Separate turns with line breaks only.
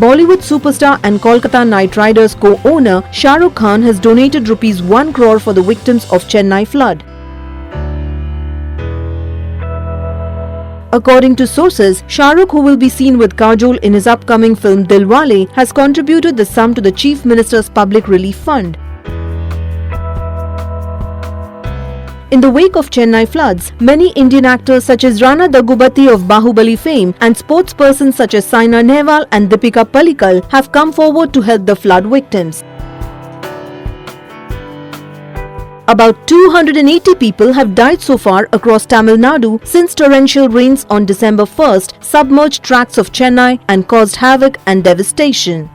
Bollywood superstar and Kolkata Knight Riders co-owner Shah Rukh Khan has donated rupees 1 crore for the victims of Chennai flood. According to sources, Shah Rukh, who will be seen with Kajol in his upcoming film Dilwale, has contributed the sum to the Chief Minister's Public Relief Fund. In the wake of Chennai floods, many Indian actors such as Rana Daggubati of Bahubali fame and sportspersons such as Saina Nehwal and Deepika Pallikal have come forward to help the flood victims. About 280 people have died so far across Tamil Nadu since torrential rains on December 1st submerged tracts of Chennai and caused havoc and devastation.